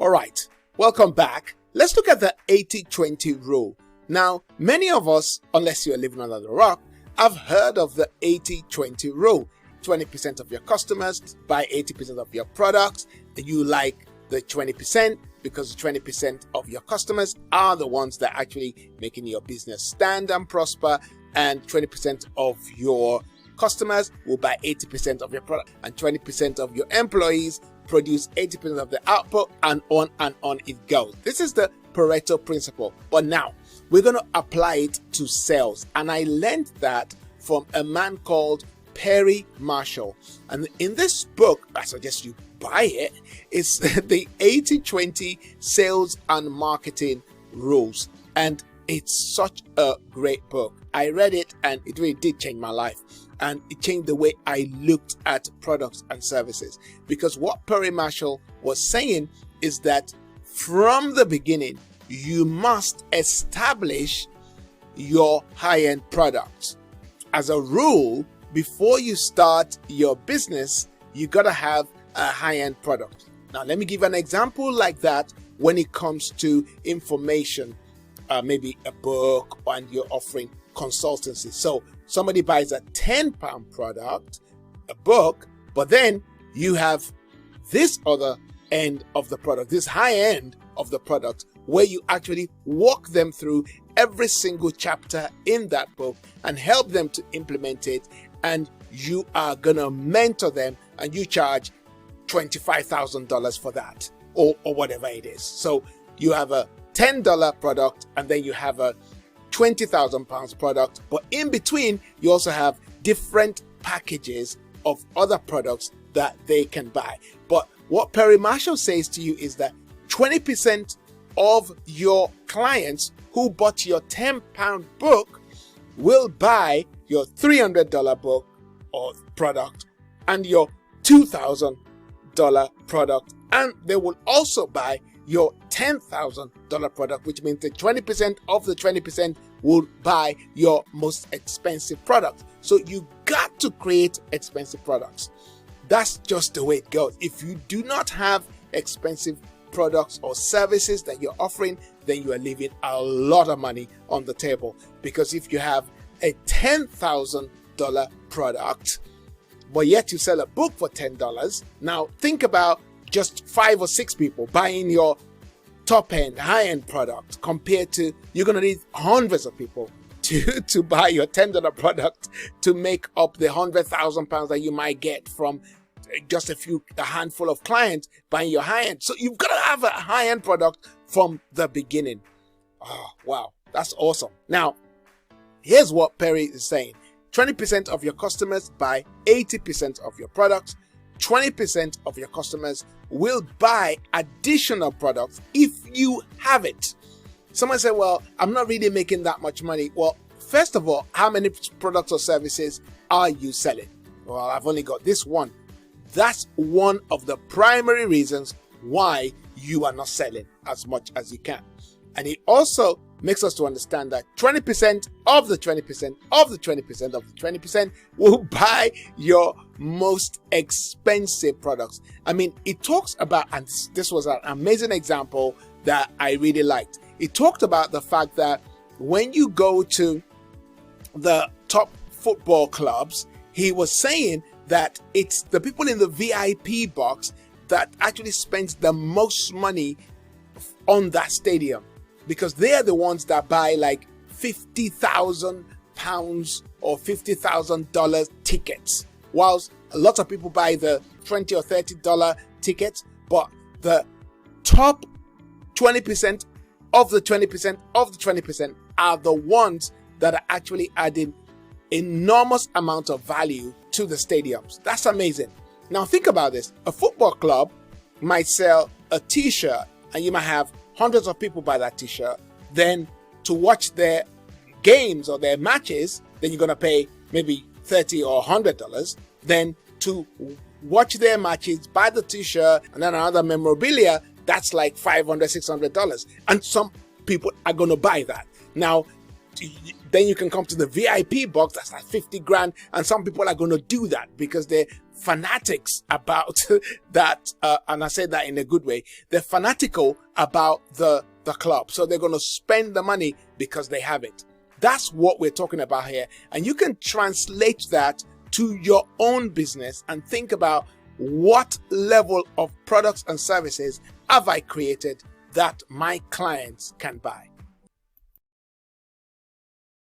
All right, welcome back. Let's look at the 80-20 rule. Now, many of us, unless you're living under the rock, have heard of the 80-20 rule. 20% of your customers buy 80% of your products. You like the 20% because the 20% of your customers are the ones that are actually making your business stand and prosper, and 20% of your customers will buy 80% of your product, and 20% of your employees produce 80% of the output, and on it goes. This is the Pareto principle. But now we're going to apply it to sales, and I learned that from a man called Perry Marshall. And in this book, I suggest you buy it. It's the 80-20 sales and marketing rules, and it's such a great book. I read it and it really did change my life, and it changed the way I looked at products and services. Because what Perry Marshall was saying is that from the beginning, you must establish your high-end products. As a rule, before you start your business, you gotta have a high-end product. Now, let me give an example like that when it comes to information, maybe a book, and you're offering consultancy. So somebody buys a £10 product, a book, but then you have this other end of the product, this high end of the product, where you actually walk them through every single chapter in that book and help them to implement it. And you are gonna mentor them, and you charge $25,000 for that, or whatever it is. So you have a $10 product, and then you have a £20,000 product, but in between you also have different packages of other products that they can buy. But what Perry Marshall says to you is that 20% of your clients who bought your £10 book will buy your $300 book or product and your $2,000 product, and they will also buy your $10,000 product, which means that 20% of the 20% will buy your most expensive product. So you got to create expensive products. That's just the way it goes. If you do not have expensive products or services that you're offering, then you are leaving a lot of money on the table. Because if you have a $10,000 product, but yet you sell a book for $10, now think about just 5 or 6 people buying your top end, high end product, compared to you're going to need hundreds of people to buy your $10 product to make up the £100,000 that you might get from just a handful of clients buying your high end. So you've got to have a high end product from the beginning. Oh, wow, that's awesome. Now, here's what Perry is saying. 20% of your customers buy 80% of your products. 20% of your customers will buy additional products if you have it. Someone said, well, I'm not really making that much money. Well, first of all, how many products or services are you selling? Well, I've only got this one. That's one of the primary reasons why you are not selling as much as you can. And it also makes us to understand that 20% of the 20% of the 20% of the 20% will buy your most expensive products. I mean, it talks about, and this was an amazing example that I really liked. It talked about the fact that when you go to the top football clubs, he was saying that it's the people in the VIP box that actually spends the most money on that stadium, because they are the ones that buy like £50,000 or $50,000 tickets, whilst a lot of people buy the $20 or $30 tickets. But the top 20% of the 20% of the 20% are the ones that are actually adding enormous amount of value to the stadiums. That's amazing. Now think about this. A football club might sell a t-shirt, and you might have hundreds of people buy that t-shirt. Then to watch their games or their matches, then you're going to pay maybe $30 or $100. Then to watch their matches, buy the t-shirt and then another memorabilia, that's like $500, $600. And some people are going to buy that. Now, then you can come to the VIP box. That's like 50 grand. And some people are going to do that because they're fanatics about that. And I say that in a good way. They're fanatical about the club. So they're going to spend the money because they have it. That's what we're talking about here. And you can translate that to your own business and think about what level of products and services have I created that my clients can buy.